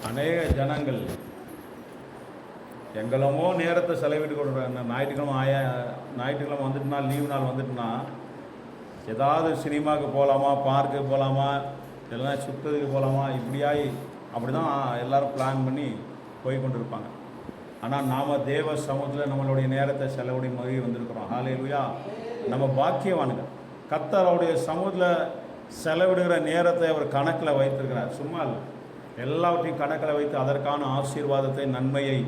அநேக ஜனங்கள் எங்களமோ நேரத்தை செலவிட்டு கொடுக்குறாங்க. ஞாயிற்றுக்கிழமை வந்துட்டுனா, லீவு நாள் வந்துட்டுனா, ஏதாவது சினிமாவுக்கு போகலாமா, பார்க்குக்கு போகலாமா, இல்லைன்னா சுற்றுறதுக்கு போகலாமா, அப்படி தான் எல்லோரும் பிளான் பண்ணி போய் கொண்டு இருப்பாங்க. ஆனால் நாம் தேவ சமூகத்தில் நம்மளுடைய நேரத்தை செலவுடைய மாதிரி வந்திருக்கிறோம். ஹல்லேலூயா! நம்ம பாக்கியவானுங்க. கர்த்தர் அவருடைய சமூகத்தில் செலவிடுகிற நேரத்தை அவர் கணக்கில் வைத்திருக்கிறார். சும்மா இல்லை, எல்லாவற்றையும் கணக்கில் வைத்து அதற்கான ஆசீர்வாதத்தை, நன்மையை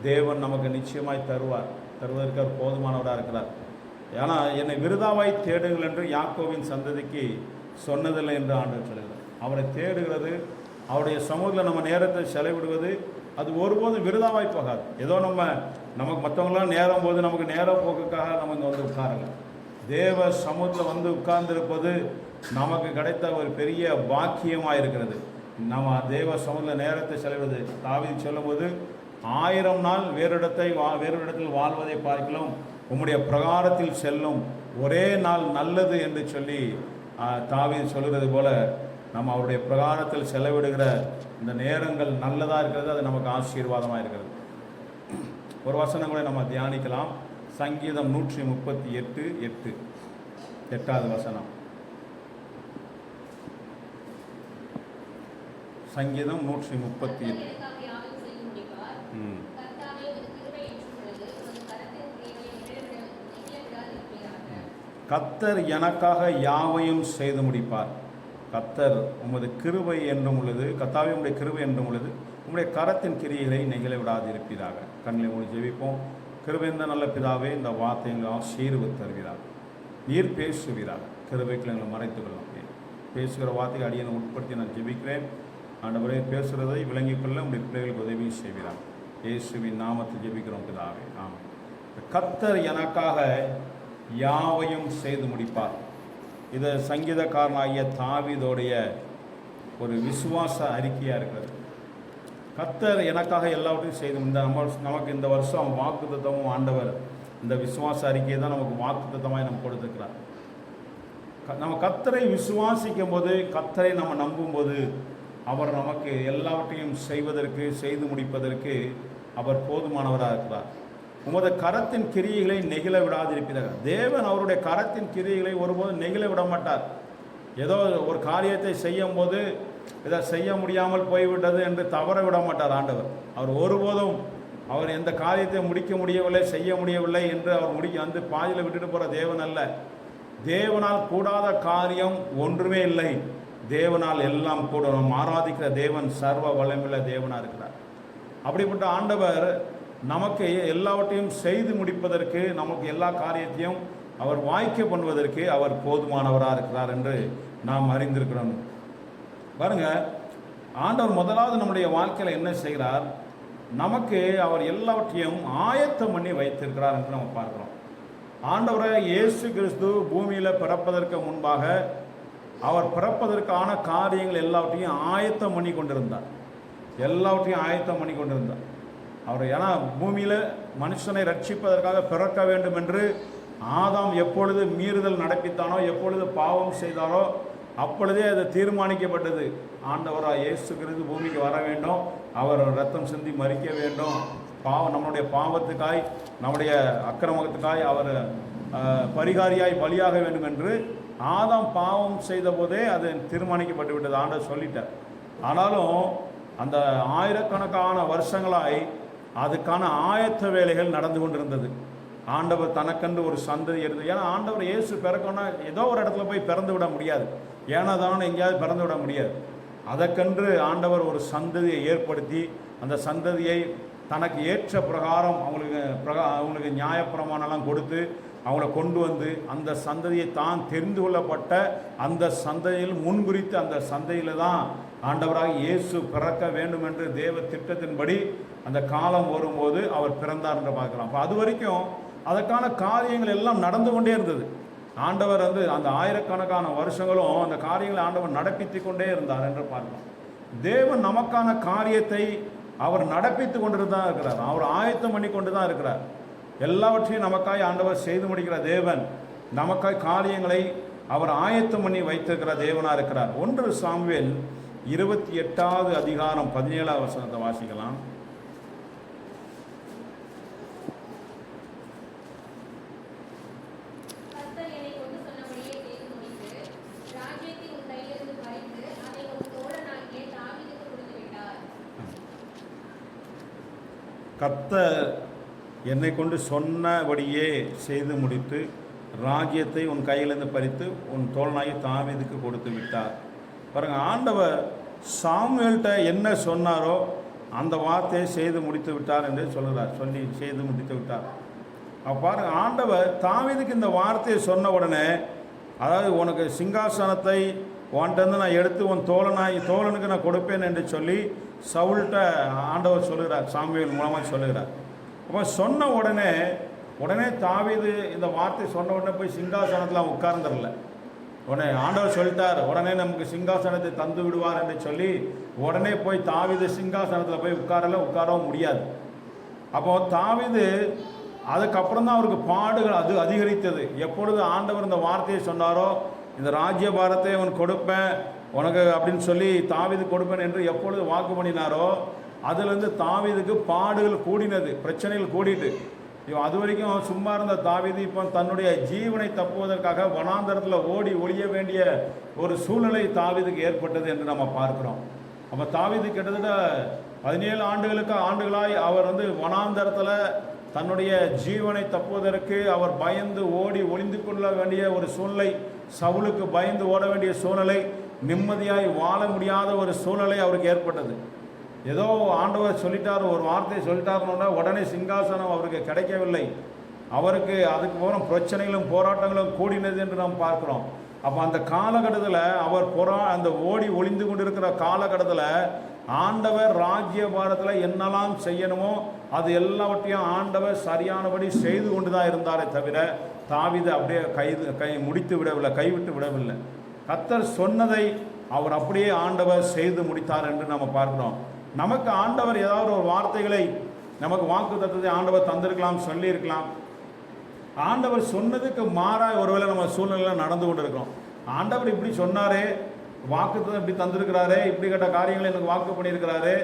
தேவன் நமக்கு நிச்சயமாய் தருவதற்கு அவர் போதுமானவராக இருக்கிறார். ஏன்னா என்னை விருதாவாய் தேடுங்கள் என்று யாக்கோவின் சந்ததிக்கு சொன்னதில்லை என்று ஆண்டவர் சொல்கிறார். அவரை தேடுகிறது, அவருடைய சமூகத்தில் நம்ம நேரத்தை செலவிடுவது, அது ஒருபோதும் விருதாவாய் போகாது. ஏதோ நமக்கு மற்றவங்களாம் நேரம் போது நமக்கு நேரம் போக்குக்காக நம்ம இங்கே வந்து உட்காரல. தேவ சமூகத்தில் வந்து உட்கார்ந்திருப்பது நமக்கு கிடைத்த ஒரு பெரிய பாக்கியமாக இருக்கிறது. நம்ம தேவ சமூகத்தில் நேரத்தை செலவிடுவது, தாவீது சொல்லும்போது 1000 நாள் வேறு இடத்தில் வாழ்வதை பார்க்கலாம் உம்முடைய பிரகாரத்தில் செல்லும் ஒரே நாள் நல்லது என்று சொல்லி தாவீது சொல்கிறது போல, நம்ம அவருடைய பிரகாரத்தில் செலவிடுகிற இந்த நேரங்கள் நல்லதாக இருக்கிறது. அது நமக்கு ஆசீர்வாதமாக இருக்கிறது. ஒரு வசனம் கூட நம்ம தியானிக்கலாம். சங்கீதம் 138:8, 8வது வசனம். சங்கீதம் 138. கர்த்தர் எனக்காக யாவையும் செய்து முடிப்பார். கர்த்தர் உமது கிருபை என்றும் உள்ளது. கர்த்தாவே உம்முடைய கிருபை என்றும் உள்ளது. உம்முடைய கரத்தின் கிரியைகளை நெகிழ விடாது இருப்பீராக. கண்களை மூடி ஜெபிப்போம். கிருபைந்த நல்ல பிதாவே, இந்த வார்த்தை எங்களை ஆசீர்வதித்து தருவீராக. நீர் பேசுவீராக. கிருபைகளை எங்களை மறைத்துக் கொள்ளும். பேசுகிற வார்த்தையை அடியனை உட்படுத்தி நான் ஜெபிக்கிறேன். ஆண்டவரே, பேசுகிறதை விளங்கிக் கொள்ள உங்களுடைய பிள்ளைகளுக்கு உதவி செய்வீராக. இயேசுவின் நாமத்தில் ஜெபிக்கிறோம் பிதாவே, ஆமென். கர்த்தர் எனக்காக யாவையும் செய்து முடிப்பார். இது சங்கீதக்காரனாகிய தாவீதோடைய ஒரு விசுவாச அறிக்கையாக இருக்கிறது. கர்த்தர் எனக்காக எல்லாவற்றையும் செய்து நமக்கு இந்த வருஷம் வாக்குத்தத்தமும் ஆண்டவர் இந்த விசுவாச அறிக்கையை தான் நமக்கு வாக்குத்தத்தமாக நம்ம கொடுத்துருக்கிறார். நம்ம கர்த்தரை விசுவாசிக்கும் போது, கர்த்தரை நம்ம நம்பும்போது, அவர் நமக்கு எல்லாவற்றையும் செய்து முடிப்பதற்கு அவர் போதுமானவராக இருக்கிறார். உமது கரத்தின் கிரியைகளை நெகிழ விடாதிருக்கிறார். தேவன் அவருடைய கரத்தின் கிரியைகளை ஒருபோதும் நெகிழ விட மாட்டார். ஏதோ ஒரு காரியத்தை செய்யும் போது இதை செய்ய முடியாமல் போய்விட்டது என்று தவற விட மாட்டார் ஆண்டவர். அவர் ஒருபோதும் எந்த காரியத்தை முடிக்க முடியவில்லை, செய்ய முடியவில்லை என்று அவர் பாதியில் விட்டுட்டு போகிற தேவன் அல்ல. தேவனால் கூடாத காரியம் ஒன்றுமே இல்லை. தேவனால் எல்லாம் கூட. நாம் ஆராதிக்கிற தேவன் சர்வ வல்லமையுள்ள தேவனாக இருக்கிறார். அப்படிப்பட்ட ஆண்டவர் நமக்கு எல்லாவற்றையும் செய்து முடிப்பதற்கு, நமக்கு எல்லா காரியத்தையும் அவர் வாய்க்க பண்ணுவதற்கு அவர் போதுமானவராக இருக்கிறார் என்று நாம் அறிந்திருக்கிறோம். பாருங்க, ஆண்டவர் முதலாவது நம்முடைய வாழ்க்கையில் என்ன செய்கிறார்? நமக்கு அவர் எல்லாவற்றையும் ஆயத்தம் பண்ணி வைத்திருக்கிறார் என்று நம்ம பார்க்கிறோம். ஆண்டவரை இயேசு கிறிஸ்து பூமியில் பிறப்பதற்கு முன்பாக அவர் பிறப்பதற்கான காரியங்கள் எல்லாவற்றையும் ஆயத்தம் பண்ணி கொண்டிருந்தார். அவர் ஏன்னா பூமியில் மனுஷனை ரட்சிப்பதற்காக பிறக்க வேண்டும் என்று ஆதாம் எப்பொழுது மீறுதல் நடப்பித்தானோ, எப்பொழுது பாவம் செய்தாரோ, அப்பொழுதே அது தீர்மானிக்கப்பட்டது. ஆண்டவராக இயேசு கிறிஸ்து பூமிக்கு வர வேண்டும், அவர் ரத்தம் சிந்தி மரிக்க வேண்டும், நம்முடைய பாவத்துக்காய், நம்முடைய அக்கிரமத்துக்காய் அவர் பரிகாரியாய் பலியாக வேண்டும் என்று ஆதாம் பாவம் செய்த போதே அது தீர்மானிக்கப்பட்டு விட்டது. ஆண்டவர் சொல்லிட்டார். ஆனாலும் அந்த ஆயிரக்கணக்கான வருஷங்களாய் அதுக்கான ஆயத்த வேலைகள் நடந்து கொண்டிருந்தது. ஆண்டவர் தனக்கென்று ஒரு சந்ததி இருந்தது. ஏன்னா ஆண்டவர் இயேசு பிறக்கணும்னா ஏதோ ஒரு இடத்துல போய் பிறந்து விட முடியாது, ஏன்னா தானே எங்கேயாவது பிறந்து விட முடியாது. அதற்கென்று ஆண்டவர் ஒரு சந்ததியை ஏற்படுத்தி, அந்த சந்ததியை தனக்கு ஏற்ற பிரகாரம் அவங்களுக்கு நியாயப்பிரமாணம்லாம் கொடுத்து அவங்கள கொண்டு வந்து, அந்த சந்ததியை தான் தெரிந்து கொள்ளப்பட்ட அந்த சந்ததியில் முன்குறித்து அந்த சந்ததியில் தான் ஆண்டவராக இயேசு பிறக்க வேண்டும் என்று தேவ திட்டத்தின்படி அந்த காலம் வரும்போது அவர் பிறந்தார் என்று பார்க்கலாம். அப்போ அது வரைக்கும் அதற்கான காரியங்கள் எல்லாம் நடந்து கொண்டே இருந்தது. ஆண்டவர் அந்த ஆயிரக்கணக்கான வருஷங்களும் அந்த காரியங்களை ஆண்டவர் நடப்பித்து கொண்டே இருந்தார் என்று பார்க்கலாம். தேவன் நமக்கான காரியத்தை அவர் நடப்பித்து கொண்டு தான் இருக்கிறார். அவர் ஆயத்தம் பண்ணி கொண்டு தான் இருக்கிறார். எல்லாவற்றையும் நமக்காய் ஆண்டவர் செய்து முடிக்கிற தேவன். நமக்காய் காரியங்களை அவர் ஆயத்தம் பண்ணி வைத்திருக்கிற தேவனாக இருக்கிறார். 1 சாமுவேல் 28வது அதிகாரம் 17வது வசனத்தை வாசிக்கலாம். கர்த்தர் என்னை கொண்டு சொன்னபடியே செய்து முடித்து ராஜ்யத்தை உன் கையிலிருந்து பறித்து உன் தோழனாகி தாவீதுக்கு கொடுத்து விட்டார். பாருங்க, ஆண்டவர் சாமுவேல்கிட்ட என்ன சொன்னாரோ அந்த வார்த்தையை செய்து முடித்து விட்டார் என்று சொல்கிறார். சொல்லி செய்து முடித்து விட்டார். அப்போ பாருங்க, ஆண்டவர் தாவீதுக்கு இந்த வார்த்தையை சொன்ன உடனே, அதாவது உனக்கு சிங்காசனத்தை உன்கிட்ட நான் எடுத்து உன் தோழனுக்கு நான் கொடுப்பேன் என்று சொல்லி சவுல்கிட்ட ஆண்டவர் சொல்லுகிறார், சாமுவேல் மூலமாக சொல்லுகிறார். அப்போ சொன்ன உடனே தாவீது இந்த வார்த்தை சொன்ன உடனே போய் சிங்காசனத்தில் உட்கார்ந்துடல. உடனே ஆண்டவர் சொல்லிட்டார், உடனே நமக்கு சிங்காசனத்தை தந்து விடுவார் என்று சொல்லி உடனே போய் தாவீது சிங்காசனத்தில் போய் உட்காரவும் முடியாது. அப்போ தாவீது அதுக்கப்புறம் தான் அவருக்கு பாடுகள் அது அதிகரித்தது. எப்பொழுது ஆண்டவர் இந்த வார்த்தையை சொன்னாரோ, இந்த ராஜ்ய பாரத்தை அவன் கொடுப்பேன் உனக்கு அப்படின்னு சொல்லி தாவீது கொடுப்பேன் என்று எப்பொழுது வாக்கு பண்ணினாரோ, அதுலேருந்து தாவீதுக்கு பாடுகள் கூடினது, பிரச்சனைகள் கூடிட்டு. அது வரைக்கும் அவன் சும்மா இருந்த தாவீது இப்போ தன்னுடைய ஜீவனை தப்புவதற்காக வனாந்தரத்தில் ஓடி ஒழிய வேண்டிய ஒரு சூழ்நிலை தாவீதுக்கு ஏற்பட்டது என்று நம்ம பார்க்குறோம். அப்போ தாவீது கிட்டத்தட்ட 17 ஆண்டுகளாய் அவர் வனாந்தரத்தில் தன்னுடைய ஜீவனை தப்புவதற்கு அவர் பயந்து ஓடி ஒளிந்து கொள்ள வேண்டிய ஒரு சூழ்நிலை, சவுலுக்கு பயந்து ஓட வேண்டிய சூழ்நிலை, நிம்மதியாய் வாழ முடியாத ஒரு சூழ்நிலை அவருக்கு ஏற்பட்டது. ஏதோ ஆண்டவர் சொல்லிட்டார், ஒரு வார்த்தையை சொல்லிட்டாருன்னா உடனே சிங்காசனம் அவருக்கு கிடைக்கவில்லை. அவருக்கு அதுக்கு போகிற பிரச்சனைகளும் போராட்டங்களும் கூடினது என்று நாம் பார்க்குறோம். அப்போ அந்த காலகட்டத்தில் அவர் அந்த ஓடி ஒளிந்து கொண்டிருக்கிற காலகட்டத்தில் ஆண்டவர் ராஜ்ய பாரத்தில் என்னெல்லாம் செய்யணுமோ அது எல்லாவற்றையும் ஆண்டவர் சரியானபடி செய்து கொண்டு தான் இருந்தாரே தவிர தாவீது அப்படியே முடித்து விடவில்லை, கைவிட்டு விடவில்லை. கர்த்தர் சொன்னதை அவர் அப்படியே ஆண்டவர் செய்து முடித்தார் என்று நம்ம பார்க்கிறோம். நமக்கு ஆண்டவர் ஏதாவது ஒரு வார்த்தைகளை நமக்கு வாக்கு தத்தத்தை ஆண்டவர் தந்திருக்கலாம், சொல்லியிருக்கலாம். ஆண்டவர் சொன்னதுக்கு மாறாக ஒருவேளை நம்ம சூழ்நிலையில் நடந்து கொண்டு இருக்கிறோம். ஆண்டவர் இப்படி சொன்னாரே, வாக்கு இப்படி தந்திருக்கிறாரே, இப்படி கேட்ட காரியங்களை எனக்கு வாக்கு பண்ணியிருக்கிறாரு.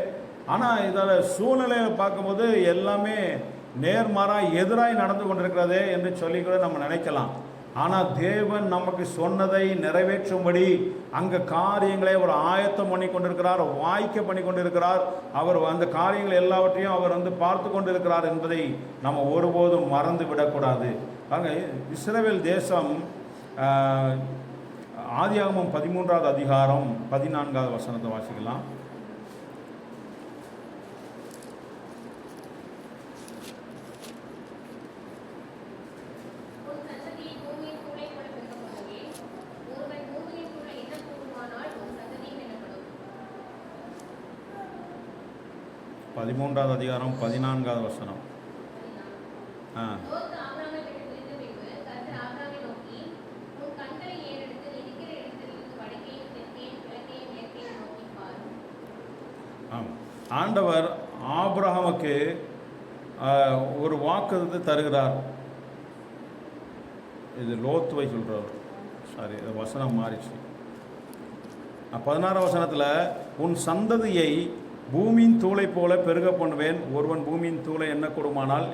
ஆனால் இதில் சூழ்நிலையை பார்க்கும்போது எல்லாமே நேர்மாறாக எதிராக நடந்து கொண்டிருக்கிறதே என்று சொல்லி கூட நம்ம நினைக்கலாம். ஆனால் தேவன் நமக்கு சொன்னதை நிறைவேற்றும்படி அங்கே காரியங்களை அவர் ஆயத்தம் பண்ணி கொண்டிருக்கிறார், வாய்க்க பண்ணி கொண்டிருக்கிறார். அவர் அந்த காரியங்கள் எல்லாவற்றையும் அவர் பார்த்து கொண்டிருக்கிறார் என்பதை நம்ம ஒருபோதும் மறந்து விடக்கூடாது. அங்கே இஸ்ரவேல் தேசம் ஆதியாகமம் 13வது அதிகாரம் 14வது வசனத்தை வாசிக்கலாம். பதிமூன்றாவது அதிகாரம் 14வது வசனம். ஆண்டவர் ஆபிரகாமுக்கு ஒரு வாக்குறுதி தருகிறார். இது லோத்துவை சொல்கிறார், சாரி வசனம் மாறிச்சு. 16வது வசனத்தில் உன் சந்ததியை பூமியின் தூளை போல பெருக பண்ணுவேன், ஒருவன் பூமியின் தூளை எண்ணக்கூடுமானால்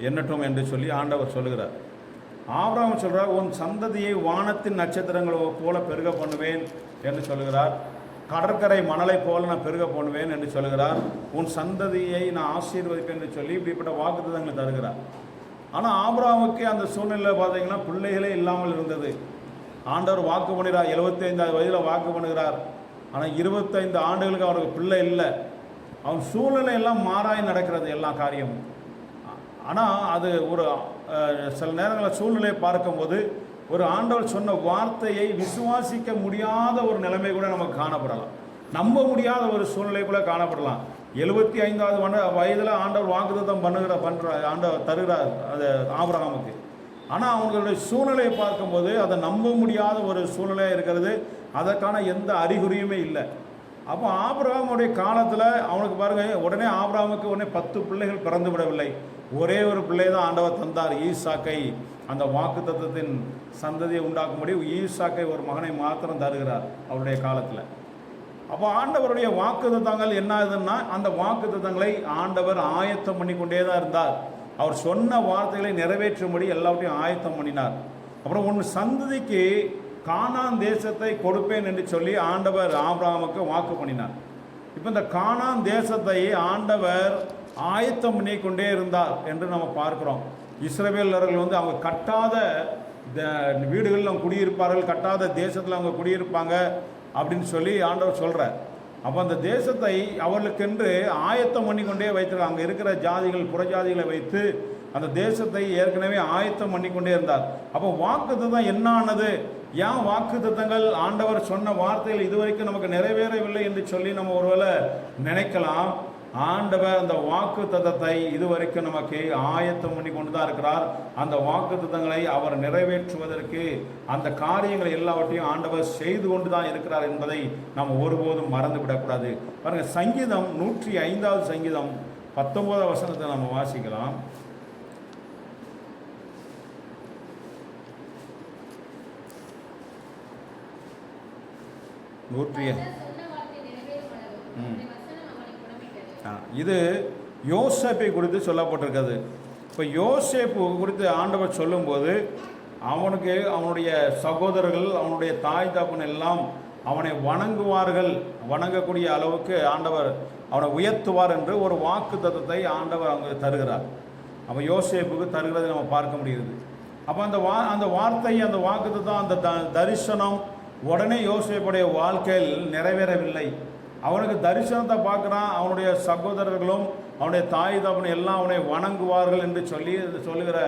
எண்ணட்டும் என்று சொல்லி ஆண்டவர் சொல்லுகிறார். ஆபிரகாம் சொல்கிறார், உன் சந்ததியை வானத்தின் நட்சத்திரங்களை போல பெருக பண்ணுவேன் என்று சொல்லுகிறார். கடற்கரை மணலை போல நான் பெருக பண்ணுவேன் என்று சொல்லுகிறார். உன் சந்ததியை நான் ஆசீர்வதிப்பேன் என்று சொல்லி இப்படிப்பட்ட வாக்குத்தத்தங்களை தருகிறார். ஆனால் ஆபிரகாமுக்கு அந்த சூழ்நிலையில் பார்த்தீங்கன்னா பிள்ளைகளே இல்லாமல் இருந்தது. ஆண்டவர் வாக்கு பண்ணுகிறார், 75வது வயதில் வாக்கு பண்ணுகிறார். ஆனால் 25 ஆண்டுகளுக்கு அவருக்கு பிள்ளை இல்லை. அவன் சூழ்நிலை எல்லாம் மாறாய் நடக்கிறது எல்லா காரியமும். ஆனால் அது ஒரு சில நேரங்களில் சூழ்நிலையை பார்க்கும்போது ஒரு ஆண்டவர் சொன்ன வார்த்தையை விசுவாசிக்க முடியாத ஒரு நிலைமை கூட நமக்கு காணப்படலாம், நம்ப முடியாத ஒரு சூழ்நிலை கூட காணப்படலாம். 75வது வயதில் ஆண்டவர் வாக்குத்தத்தம் ஆண்டவர் தருகிறார் அது ஆபிரகாமுக்கு. ஆனால் அவங்களுடைய சூழ்நிலையை பார்க்கும்போது அதை நம்ப முடியாத ஒரு சூழ்நிலையாக இருக்கிறது. அதற்கான எந்த அறிகுறியுமே இல்லை. அப்போ ஆபிரகாமுடைய காலத்தில் அவனுக்கு பாருங்கள், உடனே ஆபிரகாமுக்கு உடனே 10 பிள்ளைகள் பிறந்து விடவில்லை. ஒரே ஒரு பிள்ளை தான் ஆண்டவர் தந்தார், ஈசாக்கை. அந்த வாக்குத்தத்தத்தின் சந்ததியை உண்டாக்கும்படி ஈசாக்கை ஒரு மகனை மாத்திரம் தருகிறார் அவருடைய காலத்தில். அப்போ ஆண்டவருடைய வாக்குத்தத்தங்கள் என்ன ஆகுதுன்னா, அந்த வாக்குத்தத்தங்களை ஆண்டவர் ஆயத்தம் பண்ணி கொண்டே தான் இருந்தார். அவர் சொன்ன வார்த்தைகளை நிறைவேற்றும்படி எல்லாவற்றையும் ஆயத்தம் பண்ணினார். அப்புறம் ஒன்று சந்ததிக்கு கானான் தேசத்தை கொடுப்பேன் என்று சொல்லி ஆண்டவர் ஆபிரகாமுக்கு வாக்கு பண்ணினார். இப்போ இந்த கானான் தேசத்தை ஆண்டவர் ஆயத்தம் பண்ணி கொண்டே இருந்தார் என்று நம்ம பார்க்கிறோம். இஸ்ரவேலர்கள் அவங்க கட்டாத வீடுகளில் அவங்க குடியிருப்பார்கள், கட்டாத தேசத்தில் அவங்க குடியிருப்பாங்க அப்படின்னு சொல்லி ஆண்டவர் சொல்கிறார். அப்போ அந்த தேசத்தை அவர்களுக்கென்று ஆயத்தம் பண்ணி கொண்டே வைத்திருக்காங்க. அங்கே இருக்கிற ஜாதிகள் புறஜாதிகளை வைத்து அந்த தேசத்தை ஏற்கனவே ஆயத்தம் பண்ணி கொண்டே இருந்தார். அப்போ வாக்குத்தத்தம் என்ன ஆனது? ஏன் வாக்குத்தத்தங்கள் ஆண்டவர் சொன்ன வார்த்தைகள் இதுவரைக்கும் நமக்கு நிறைவேறவில்லை என்று சொல்லி நம்ம ஒருவேளை நினைக்கலாம். ஆண்டவர் அந்த வாக்குத்தத்தத்தை இதுவரைக்கும் நமக்கு ஆயத்தம் பண்ணி கொண்டு தான் இருக்கிறார். அந்த வாக்குத்தத்தங்களை அவர் நிறைவேற்றுவதற்கு அந்த காரியங்களை எல்லாவற்றையும் ஆண்டவர் செய்து கொண்டு தான் இருக்கிறார் என்பதை நாம் ஒருபோதும் மறந்து விடக்கூடாது. பாருங்கள், சங்கீதம் 105வது சங்கீதம் 19வது வசனத்தை நம்ம வாசிக்கலாம். இது யோசேப்பை குறித்து சொல்லப்பட்டிருக்கிறது. இப்போ யோசேப்பு குறித்து ஆண்டவர் சொல்லும்போது அவனுக்கு அவனுடைய சகோதரர்கள் அவனுடைய தாய் தகப்பன் எல்லாம் அவனை வணங்குவார்கள், வணங்கக்கூடிய அளவுக்கு ஆண்டவர் அவனை உயர்த்துவார் என்று ஒரு வாக்கு தத்தத்தை ஆண்டவர் அவங்க தருகிறார். அப்போ யோசேப்புக்கு தருகிறதை நம்ம பார்க்க முடியுது. அப்போ அந்த வார்த்தை, அந்த வாக்கு தத்தம், அந்த தரிசனம் உடனே யோசேப்புடைய வாழ்க்கையில் நிறைவேறவில்லை. அவனுக்கு தரிசனத்தை பார்க்குறான். அவனுடைய சகோதரர்களும் அவனுடைய தாய் தகப்பன் எல்லாம் அவனை வணங்குவார்கள் என்று சொல்லுகிற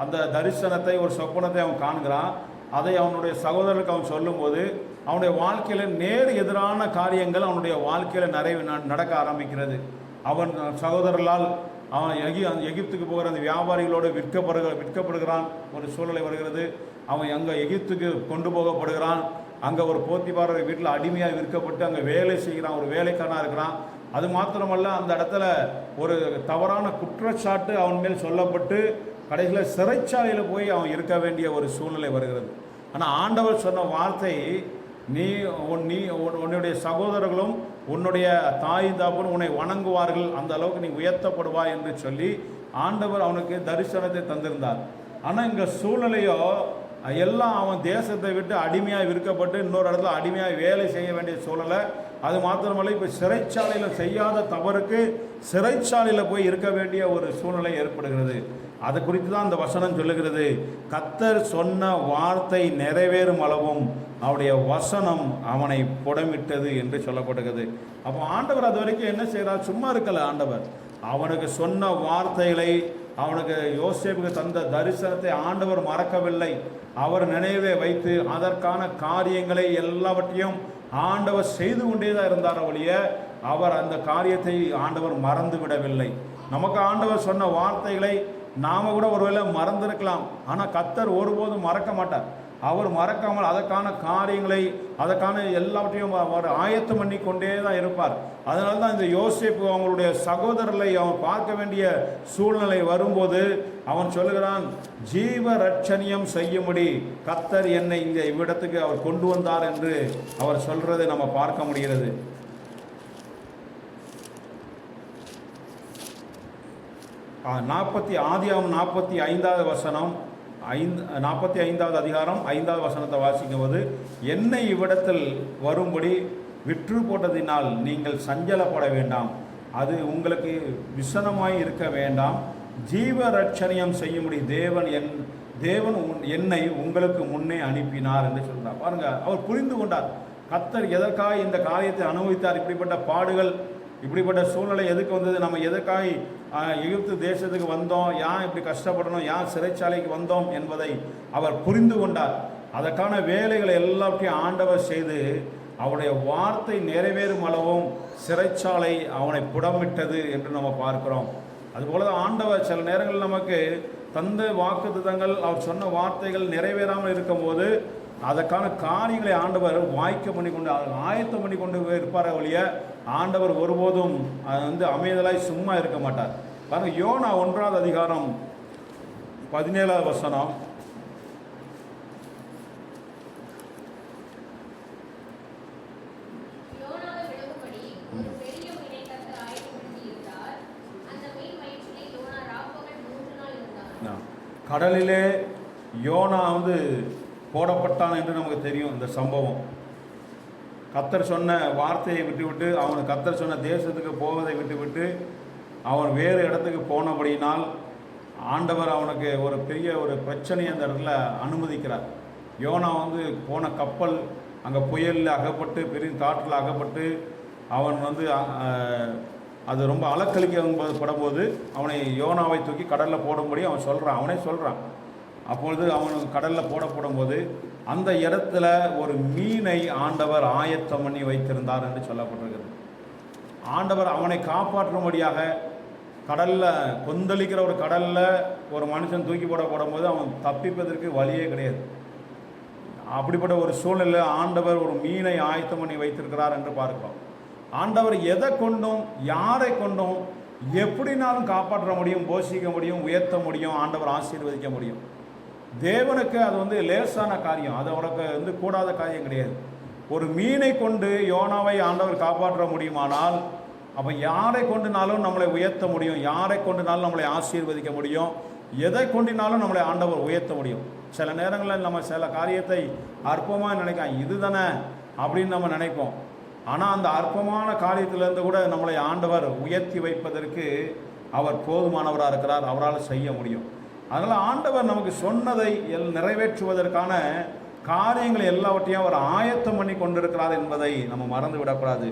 அந்த தரிசனத்தை, ஒரு சொப்பனத்தை அவன் காண்கிறான். அதை அவனுடைய சகோதரருக்கு அவன் சொல்லும்போது அவனுடைய வாழ்க்கையில் நேர் எதிரான காரியங்கள் அவனுடைய வாழ்க்கையில் நடக்க ஆரம்பிக்கிறது. அவன் சகோதரர்களால் அவன் எகிப்துக்கு போகிற அந்த வியாபாரிகளோடு விற்கப்படுகிறான். ஒரு சூழ்நிலை வருகிறது. அவன் அங்கே எகிப்துக்கு கொண்டு போகப்படுகிறான். அங்கே ஒரு போத்திபாரர் வீட்டில் அடிமையாக விற்கப்பட்டு அங்கே வேலை செய்கிறான், ஒரு வேலைக்காரனாக இருக்கிறான். அது மாத்திரமல்ல, அந்த இடத்துல ஒரு தவறான குற்றச்சாட்டு அவன் மேல் சொல்லப்பட்டு கடைசியில் சிறைச்சாலையில் போய் அவன் இருக்க வேண்டிய ஒரு சூழ்நிலை வருகிறது. ஆனால் ஆண்டவர் சொன்ன வார்த்தை, உன்னுடைய சகோதரர்களும் உன்னுடைய தாய் தாப்பனும் உன்னை வணங்குவார்கள், அந்த அளவுக்கு நீ உயர்த்தப்படுவாய் என்று சொல்லி ஆண்டவர் அவனுக்கு தரிசனத்தை தந்திருந்தார். ஆனால் இங்கே சூழ்நிலையோ எல்லாம் அவன் தேசத்தை விட்டு அடிமையாக விற்கப்பட்டு இன்னொரு இடத்துல அடிமையாக வேலை செய்ய வேண்டிய சூழலை. அது மாத்திரமல்ல, இப்போ சிறைச்சாலையில் செய்யாத தவறுக்கு சிறைச்சாலையில் போய் இருக்க வேண்டிய ஒரு சூழ்நிலை ஏற்படுகிறது. அது குறித்து தான் அந்த வசனம் சொல்லுகிறது. கர்த்தர் சொன்ன வார்த்தை நிறைவேறும் அளவும் அவருடைய வசனம் அவனை புடமிட்டது என்று சொல்லப்படுகிறது. அப்போ ஆண்டவர் அது வரைக்கும் என்ன செய்கிறார்? சும்மா இருக்கல. ஆண்டவர் அவனுக்கு சொன்ன வார்த்தைகளை, அவனுக்கு யோசேப்புக்கு தந்த தரிசனத்தை ஆண்டவர் மறக்கவில்லை. அவர் நினைவே வைத்து அதற்கான காரியங்களை எல்லாவற்றையும் ஆண்டவர் செய்து கொண்டே தான் இருந்தார் ஒழிய அவர் அந்த காரியத்தை ஆண்டவர் மறந்து விடவில்லை. நமக்கு ஆண்டவர் சொன்ன வார்த்தைகளை நாம் கூட ஒருவேளை மறந்திருக்கலாம். ஆனால் கர்த்தர் ஒருபோதும் மறக்க மாட்டார். அவர் மறக்காமல் அதற்கான காரியங்களை, அதற்கான எல்லாவற்றையும் அவர் ஆயத்தம் பண்ணி கொண்டே தான் இருப்பார். அதனால தான் இந்த யோசேப்பு அவங்களுடைய சகோதரர்களை அவன் பார்க்க வேண்டிய சூழ்நிலை வரும்போது அவன் சொல்லுகிறான், ஜீவ ரட்சணியம் செய்யும்படி கர்த்தர் என்னை இந்த இவ்விடத்துக்கு அவர் கொண்டு வந்தார் என்று அவர் சொல்றதை நம்ம பார்க்க முடிகிறது. ஆதியாகமம் 45வது வசனம், 45வது அதிகாரம் 5வது வசனத்தை வாசிக்கும்போது, என்னை இவ்விடத்தில் வரும்படி விற்று போட்டதினால் நீங்கள் சஞ்சலப்பட வேண்டாம், அது உங்களுக்கு விசனமாய் இருக்க வேண்டாம், ஜீவ ரட்சணியம் செய்யும்படி தேவன் என்னை உங்களுக்கு முன்னே அனுப்பினார் என்று சொல்றார். பாருங்க, அவர் புரிந்து கொண்டார் கர்த்தர் எதற்காக இந்த காரியத்தை அனுபவித்தார். இப்படிப்பட்ட பாடுகள், இப்படிப்பட்ட சூழ்நிலை எதுக்கு வந்தது, நம்ம எதற்காக எகிப்து தேசத்துக்கு வந்தோம், ஏன் இப்படி கஷ்டப்படணும், ஏன் சிறைச்சாலைக்கு வந்தோம் என்பதை அவர் புரிந்து கொண்டார். அதற்கான வேலைகளை எல்லாத்தையும் ஆண்டவர் செய்து அவருடைய வார்த்தை நிறைவேறும் அளவும் சிறைச்சாலை அவனை புடமிட்டது என்று நம்ம பார்க்கிறோம். அதுபோல தான் ஆண்டவர் சில நேரங்களில் நமக்கு தந்த வாக்குத்தத்தங்கள், அவர் சொன்ன வார்த்தைகள் நிறைவேறாமல் இருக்கும்போது அதற்கான காரியங்களை ஆண்டவர் வாய்க்க பண்ணி கொண்டு ஆயத்தம் பண்ணி கொண்டு இருப்பார் ஒழிய ஆண்டவர் ஒருபோதும் அமைதலாய் சும்மா இருக்க மாட்டார். பாருங்க, யோனா 1வது அதிகாரம் 17வது வசனம், கடலிலே யோனா போடப்பட்டான் என்று நமக்கு தெரியும். இந்த சம்பவம் கர்த்தர் சொன்ன வார்த்தையை விட்டுவிட்டு அவன் கர்த்தர் சொன்ன தேசத்துக்கு போவதை விட்டுவிட்டு அவன் வேறு இடத்துக்கு போனபடியினால் ஆண்டவர் அவனுக்கு ஒரு பெரிய ஒரு பிரச்சனையை அந்த இடத்துல அனுமதிக்கிறார். யோனா போன கப்பல் அங்கே புயலில் அகப்பட்டு பெரிய காற்றில் அகப்பட்டு அவன் அது ரொம்ப அலக்களிக்கப்படும்போது அவனை யோனாவை தூக்கி கடலில் போடும்படி அவனே சொல்கிறான். அப்பொழுது அவன் கடலில் போடப்படும்போது அந்த இடத்துல ஒரு மீனை ஆண்டவர் ஆயத்தம் பண்ணி வைத்திருந்தார் என்று சொல்லப்பட்டிருக்கிறது. ஆண்டவர் அவனை காப்பாற்றும்படியாக கடலில் கொந்தளிக்கிற ஒரு கடலில் ஒரு மனுஷன் தூக்கி போடப்படும்போது அவன் தப்பிப்பதற்கு வழியே கிடையாது. அப்படிப்பட்ட ஒரு சூழ்நிலை ஆண்டவர் ஒரு மீனை ஆயத்தம் பண்ணி வைத்திருக்கிறார் என்று பார்க்கிறோம். ஆண்டவர் எதை கொண்டும் யாரை கொண்டும் எப்படினாலும் காப்பாற்ற முடியும், போஷிக்க முடியும், உயர்த்த முடியும், ஆண்டவர் ஆசீர்வதிக்க முடியும். தேவனுக்கு அது லேசான காரியம், அது அவருக்கு கூடாத காரியம் கிடையாது. ஒரு மீனை கொண்டு யோனாவை ஆண்டவர் காப்பாற்ற முடியுமானால் அப்போ யாரை கொண்டுனாலும் நம்மளை உயர்த்த முடியும், யாரை கொண்டுனாலும் நம்மளை ஆசீர்வதிக்க முடியும், எதை கொண்டினாலும் நம்மளை ஆண்டவர் உயர்த்த முடியும். சில நேரங்களில் நம்ம சில காரியத்தை அற்பமாக நினைக்கலாம், இதுதானே அப்படின்னு நம்ம நினைப்போம். ஆனால் அந்த அற்பமான காரியத்திலேருந்து கூட நம்மளை ஆண்டவர் உயர்த்தி வைப்பதற்கு அவர் போதுமானவராக இருக்கிறார், அவரால் செய்ய முடியும். அதனால் ஆண்டவர் நமக்கு சொன்னதை நிறைவேற்றுவதற்கான காரியங்கள் எல்லாவற்றையும் அவர் ஆயத்தம் பண்ணி கொண்டிருக்கிறார் என்பதை நம்ம மறந்து விடக்கூடாது.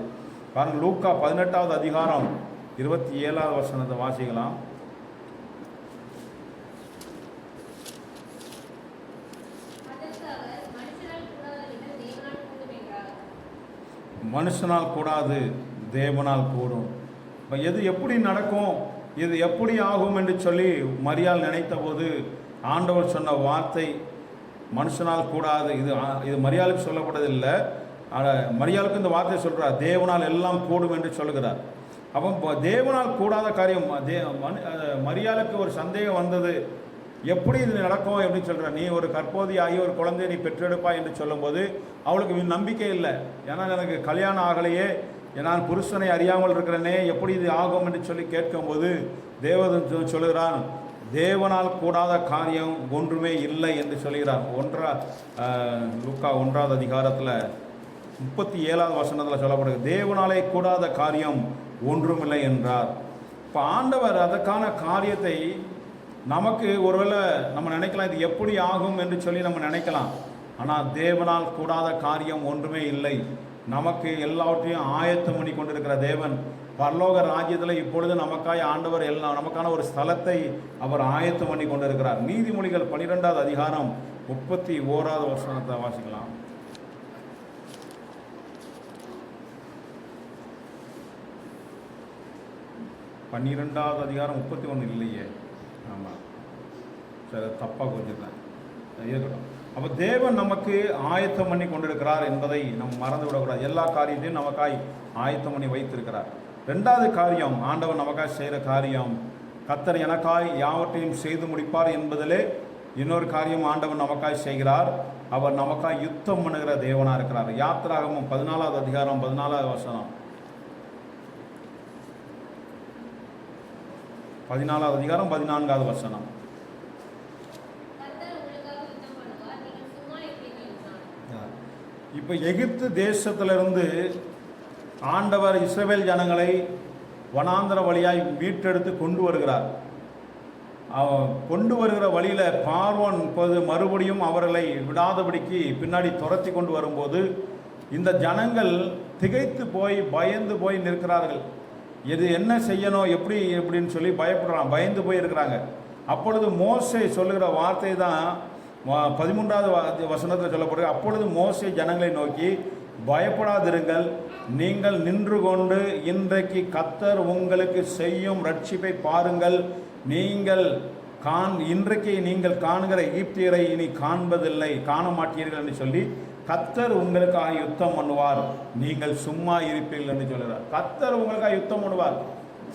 பாருங்கள், லூக்கா 18வது அதிகாரம் 27வது வசனத்தை வாசிக்கலாம். மனுஷனால் கூடாது, தேவனால் கூடும். இப்போ எது எப்படி நடக்கும், இது எப்படி ஆகும் என்று சொல்லி மரியாள் நினைத்த போது ஆண்டவர் சொன்ன வார்த்தை மனுஷனால் கூடாது. இது மரியாளுக்கு சொல்லப்பட்டதில்லை, மரியாளுக்கு இந்த வார்த்தை சொல்கிறார், தேவனால் எல்லாம் கூடும் என்று சொல்கிறார். அப்போ தேவனால் கூடாத காரியம் மரியாளுக்கு ஒரு சந்தேகம் வந்தது, எப்படி இது நடக்கும் அப்படின்னு சொல்கிற, நீ ஒரு கற்போதி ஆகி ஒரு குழந்தையை நீ பெற்றெடுப்பா என்று சொல்லும்போது அவளுக்கு நம்பிக்கை இல்லை. ஏன்னா எனக்கு கல்யாணம் ஆகலையே, நான் புருஷனை அறியாமல் இருக்கிறேனே, எப்படி இது ஆகும் என்று சொல்லி கேட்கும்போது தேவதூதன் சொல்லுகிறான், தேவனால் கூடாத காரியம் ஒன்றுமே இல்லை என்று சொல்கிறார். லூக்கா 1வது அதிகாரத்தில் 37வது வசனத்தில் சொல்லப்படுகிறது, தேவனாலே கூடாத காரியம் ஒன்றுமில்லை என்றார். இப்போ ஆண்டவர் அதற்கான காரியத்தை நமக்கு ஒருவேளை நம்ம நினைக்கலாம், இது எப்படி ஆகும் என்று சொல்லி நம்ம நினைக்கலாம். ஆனால் தேவனால் கூடாத காரியம் ஒன்றுமே இல்லை. நமக்கு எல்லாவற்றையும் ஆயத்தம் பண்ணி கொண்டிருக்கிற தேவன் பரலோக ராஜ்யத்தில் இப்பொழுது நமக்காய் ஆண்டவர் நமக்கான ஒரு ஸ்தலத்தை அவர் ஆயத்தம் பண்ணி கொண்டிருக்கிறார். நீதிமொழிகள் 12வது அதிகாரம் 31வது வசனத்தை வாசிக்கலாம். 12வது அதிகாரம் 31 இல்லையே, ஆமாம், சரி, தப்பாக கொஞ்சிருக்கேன், இருக்கட்டும். அப்போ தேவன் நமக்கு ஆயத்தம் பண்ணி கொண்டிருக்கிறார் என்பதை நம்ம மறந்து விடக்கூடாது. எல்லா காரியத்தையும் நமக்காய் ஆயத்தம் பண்ணி வைத்திருக்கிறார். 2வது காரியம், ஆண்டவர் நமக்காய் செய்கிற காரியம், கர்த்தர் எனக்காய் யாவற்றையும் செய்து முடிப்பார் என்பதிலே இன்னொரு காரியம் ஆண்டவர் நமக்காய் செய்கிறார். அவர் நமக்காய் யுத்தம் பண்ணுகிற தேவனாக இருக்கிறார். யாத்திராகமம் 14வது அதிகாரம் 14வது வசனம். 14வது அதிகாரம் 14வது வசனம். இப்போ எகிப்து தேசத்திலிருந்து ஆண்டவர் இஸ்ரவேல் ஜனங்களை வனாந்தர வழியாய் மீட்டெடுத்து கொண்டு வருகிறார். கொண்டு வருகிற வழியில் பார்வோன் இப்போது மறுபடியும் அவர்களை விடாதபடிக்கு பின்னாடி துரத்தி கொண்டு வரும்போது இந்த ஜனங்கள் திகைத்து போய் பயந்து போய் நிற்கிறார்கள். இது என்ன செய்யணும், எப்படின்னு சொல்லி பயந்து போய் இருக்கிறாங்க. அப்பொழுது மோசே சொல்லுகிற வார்த்தை தான் 13வது வசனத்தில் சொல்லப்படுது. அப்பொழுது மோசே ஜனங்களை நோக்கி, பயப்படாதிருங்கள், நீங்கள் நின்று கொண்டு இன்றைக்கு கர்த்தர் உங்களுக்கு செய்யும் ரட்சிப்பை பாருங்கள். இன்றைக்கு நீங்கள் காண்கிற எகிப்தியரை இனி காண்பதில்லை, காண மாட்டீர்கள் என்று சொல்லி கர்த்தர் உங்களுக்காக யுத்தம் பண்ணுவார், நீங்கள் சும்மா இருப்பீர்கள் என்று சொல்கிறார். கர்த்தர் உங்களுக்காக யுத்தம் பண்ணுவார்.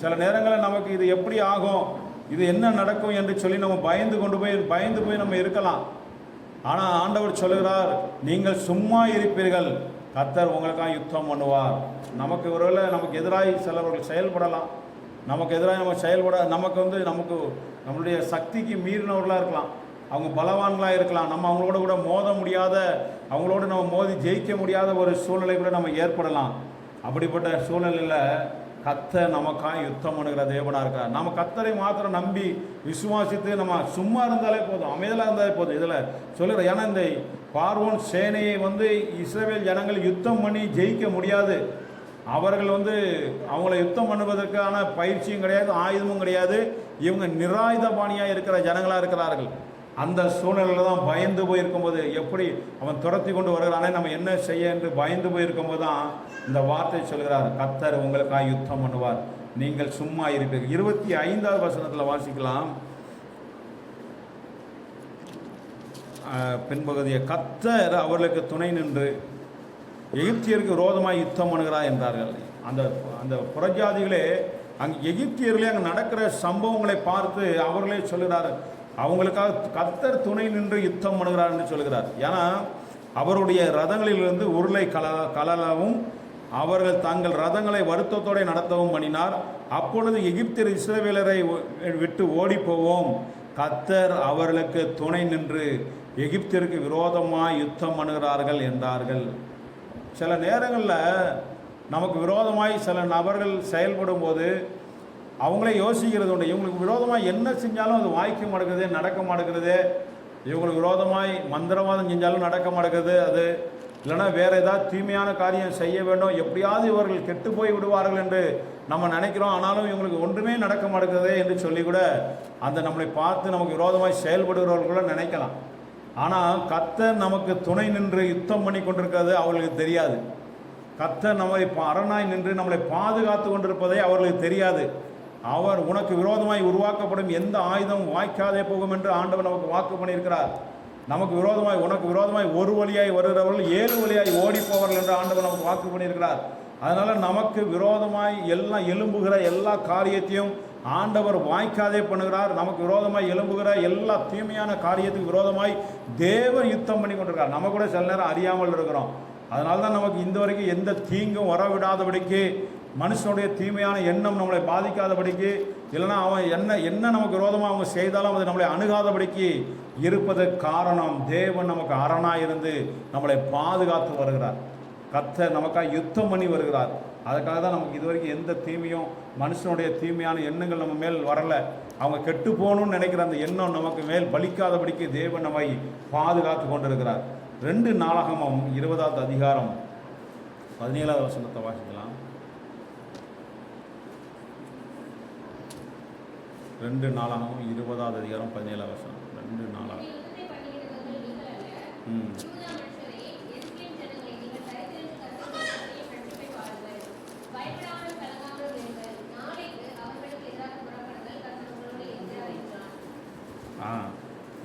சில நேரங்களில் நமக்கு இது எப்படி ஆகும், இது என்ன நடக்கும் என்று சொல்லி நம்ம பயந்து போய் நம்ம இருக்கலாம். ஆனால் ஆண்டவர் சொல்லுகிறார், நீங்கள் சும்மா இருப்பீர்கள், கர்த்தர் உங்களுக்காக யுத்தம் பண்ணுவார். நமக்கு ஒருவேளை நமக்கு எதிராக சிலவர்கள் செயல்படலாம், நமக்கு எதிராக நம்ம செயல்பட நமக்கு நம்மளுடைய சக்திக்கு மீறினவர்களாக இருக்கலாம், அவங்க பலவான்களாக இருக்கலாம், நம்ம அவங்களோட கூட மோத முடியாத, அவங்களோட நம்ம மோதி ஜெயிக்க முடியாத ஒரு சூழ்நிலை கூட நம்ம ஏற்படலாம். அப்படிப்பட்ட சூழ்நிலையில் கர்த்தர் நமக்காக யுத்தம் பண்ணுகிற தேவனாக இருக்கார். நம்ம கர்த்தரை மாத்திரம் நம்பி விசுவாசித்து நம்ம சும்மா இருந்தாலே போதும், அமைதலாக இருந்தாலே போதும். இதில் சொல்லுற, ஏன்னா இந்த பார்வோன் சேனையை இஸ்ரவேல் ஜனங்கள் யுத்தம் பண்ணி ஜெயிக்க முடியாது. அவர்கள் அவங்கள யுத்தம் பண்ணுவதற்கான பயிற்சியும் கிடையாது, ஆயுதமும் கிடையாது. இவங்க நிராயுதபாணியாக இருக்கிற ஜனங்களாக இருக்கிறார்கள். அந்த சூழ்நிலையில் தான் பயந்து போயிருக்கும்போது, எப்படி அவன் துரத்தி கொண்டு வருகிறானே, நம்ம என்ன செய்ய என்று பயந்து போயிருக்கும்போது தான் இந்த வார்த்தை சொல்கிறார், கர்த்தர் உங்களுக்காக யுத்தம் பண்ணுவார், நீங்கள் சும்மா இருப்பீர்கள். 25வது வசனத்தில் வாசிக்கலாம். பின்பகுதியை, கர்த்தர் அவர்களுக்கு துணை நின்று எகிப்தியருக்கு விரோதமாக யுத்தம் பண்ணுகிறார் என்றார்கள். அந்த புறஜாதிகளே அங்கே எகிப்தியர்களே அங்கே நடக்கிற சம்பவங்களை பார்த்து அவர்களே சொல்கிறார், அவங்களுக்காக கர்த்தர் துணை நின்று யுத்தம் பண்ணுகிறார் என்று சொல்கிறார். ஏன்னா அவருடைய ரதங்களிலிருந்து உருளை கலலவும் அவர்கள் தங்கள் ரதங்களை வருத்தத்தோடு நடத்தவும் பண்ணினார். அப்பொழுது எகிப்தியர் இஸ்ரவேலரை விட்டு ஓடி போவோம், கர்த்தர் அவர்களுக்கு துணை நின்று எகிப்தியருக்கு விரோதமாக யுத்தம் பண்ணுகிறார்கள் என்றார்கள். சில நேரங்களில் நமக்கு விரோதமாய் சில நபர்கள் செயல்படும் போது அவங்களே யோசிக்கிறது உண்டு, இவங்களுக்கு விரோதமாக என்ன செஞ்சாலும் அது வாய்க்க மாட்டேங்குது, நடக்க மாட்டேங்கிறது. இவங்களுக்கு விரோதமாய் மந்திரவாதம் செஞ்சாலும் நடக்க மாட்டேங்குது. அது இல்லைன்னா வேறு ஏதாவது தீமையான காரியம் செய்ய வேண்டும், எப்படியாவது இவர்கள் கெட்டு போய் விடுவார்கள் என்று நம்ம நினைக்கிறோம். ஆனாலும் இவங்களுக்கு ஒன்றுமே நடக்க மாட்டேங்குது என்று சொல்லி கூட நம்மளை பார்த்து நமக்கு விரோதமாய் செயல்படுகிறவர்கள் கூட நினைக்கலாம். ஆனால் கர்த்தர் நமக்கு துணை நின்று யுத்தம் பண்ணி கொண்டிருக்கிறது அவர்களுக்கு தெரியாது. கர்த்தர் நம்மை அரணாய் நின்று நம்மளை பாதுகாத்து கொண்டிருப்பதை அவர்களுக்கு தெரியாது. அவர் உனக்கு விரோதமாய் உருவாக்கப்படும் எந்த ஆயுதம் வாய்க்காதே போகும் என்று ஆண்டவர் நமக்கு வாக்கு பண்ணியிருக்கிறார். நமக்கு விரோதமாய் உனக்கு விரோதமாய் ஒரு வழியாய் வருகிறவர்கள் 7 வழியாய் ஓடி போவார்கள் என்று ஆண்டவர் நமக்கு வாக்கு பண்ணியிருக்கிறார். அதனால் நமக்கு விரோதமாய் எல்லாம் எழும்புகிற எல்லா காரியத்தையும் ஆண்டவர் வாய்க்காதே பண்ணுகிறார். நமக்கு விரோதமாய் எழும்புகிற எல்லா தீமையான காரியத்துக்கு விரோதமாய் தேவன் யுத்தம் பண்ணி கொண்டிருக்கார். நம்ம கூட சில நேரம் அறியாமல் இருக்கிறோம். அதனால தான் நமக்கு இந்த வரைக்கும் எந்த தீங்கும் வரவிடாதபடிக்கு, மனுஷனுடைய தீமையான எண்ணம் நம்மளை பாதிக்காதபடிக்கு, இல்லைனா அவன் என்ன நமக்கு விரோதமாக அவங்க செய்தாலும் அது நம்மளை அணுகாதபடிக்கு இருப்பதற்கு காரணம் தேவன் நமக்கு அரணாக இருந்து நம்மளை பாதுகாத்து வருகிறார். கர்த்தர் நமக்காக யுத்தம் பண்ணி வருகிறார். அதுக்காக தான் நமக்கு இது வரைக்கும் எந்த தீமையும், மனுஷனுடைய தீமையான எண்ணங்கள் நம்ம மேல் வரலை. அவங்க கெட்டு போகணும்னு நினைக்கிற அந்த எண்ணம் நமக்கு மேல் பலிக்காதபடிக்கு தேவன் நம்மை பாதுகாத்து கொண்டிருக்கிறார். 2 நாளாகமம் 20வது அதிகாரம் 17வது வசனத்தை வாசிக்கலாம். 2 நாளாகமம் 20வது அதிகாரம் 17வது வசனம். 2 நாளாக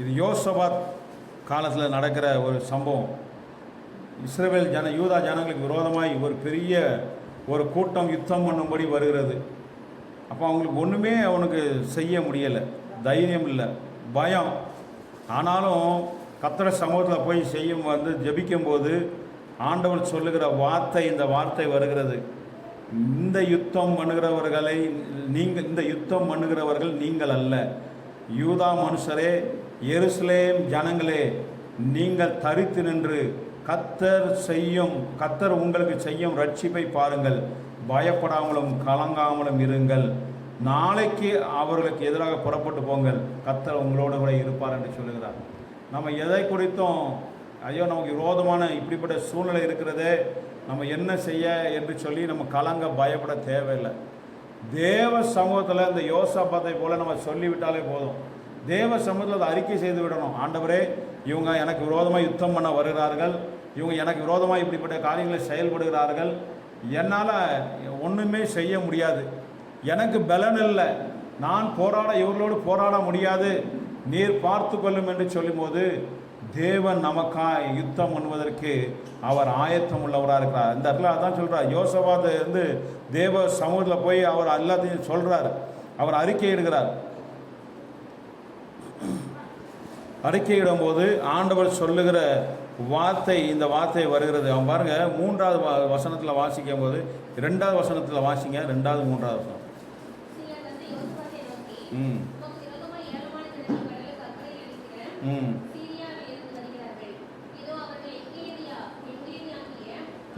இது யோசபாத் காலத்தில் நடக்கிற ஒரு சம்பவம். இஸ்ரவேல் யூதா ஜனங்களுக்கு விரோதமாய் ஒரு பெரிய ஒரு கூட்டம் யுத்தம் பண்ணும்படி வருகிறது. அப்போ அவங்களுக்கு ஒன்றுமே அவனுக்கு செய்ய முடியலை, தைரியம் இல்லை, பயம். ஆனாலும் கர்த்தர் சமூகத்தில் போய் ஜெபிக்கும்போது ஆண்டவர் சொல்லுகிற வார்த்தை, இந்த வார்த்தை வருகிறது, இந்த யுத்தம் பண்ணுகிறவர்கள் நீங்கள் அல்ல, யூதா மனுஷரே, எருசலேம் ஜனங்களே, நீங்கள் தரித்து நின்று கர்த்தர் உங்களுக்கு செய்யும் ரட்சிப்பை பாருங்கள், பயப்படாமலும் கலங்காமலும் இருங்கள், நாளைக்கு அவர்களுக்கு எதிராக புறப்பட்டு போங்கள், கர்த்தர் உங்களோடு கூட இருப்பார் என்று சொல்லுகிறார். நம்ம எதை குறித்தும் ஐயோ நமக்கு விரோதமான இப்படிப்பட்ட சூழ்நிலை இருக்கிறதே, நம்ம என்ன செய்ய என்று சொல்லி நம்ம கலங்க பயப்பட தேவையில்லை. தேவ சமூகத்தில் இந்த யோசாபாத்தை போல் நம்ம சொல்லிவிட்டாலே போதும். தேவ சமூகத்தில் அதை அறிக்கை செய்து விடணும். ஆண்டவரே, இவங்க எனக்கு விரோதமாக யுத்தம் பண்ண வருகிறார்கள், இவங்க எனக்கு விரோதமாக இப்படிப்பட்ட காரியங்களை செயல்படுகிறார்கள், என்னால் ஒன்றுமே செய்ய முடியாது, எனக்கு பலன் இல்லை, நான் இவர்களோடு போராட முடியாது, நீர் பார்த்து கொள்ளும் என்று சொல்லும்போது தேவன் நமக்காக யுத்தம் பண்ணுவதற்கு அவர் ஆயத்தம் உள்ளவராக இருக்கிறார். இந்த இடத்துல அதான் சொல்கிறார். யோசபாத் தேவ சமூகத்தில் போய் அவர் எல்லாத்தையும் சொல்கிறார், அவர் அறிக்கையிடுகிறார். அறிக்கையிடும்போது ஆண்டவர் சொல்லுகிற வார்த்தை, இந்த வார்த்தை வருகிறது. அவன் பாருங்கள், 3வது வசனத்தில் வாசிக்கும் போது 2வது வசனத்தில் வாசிங்க, 2வது 3வது வசனம். ம் ம்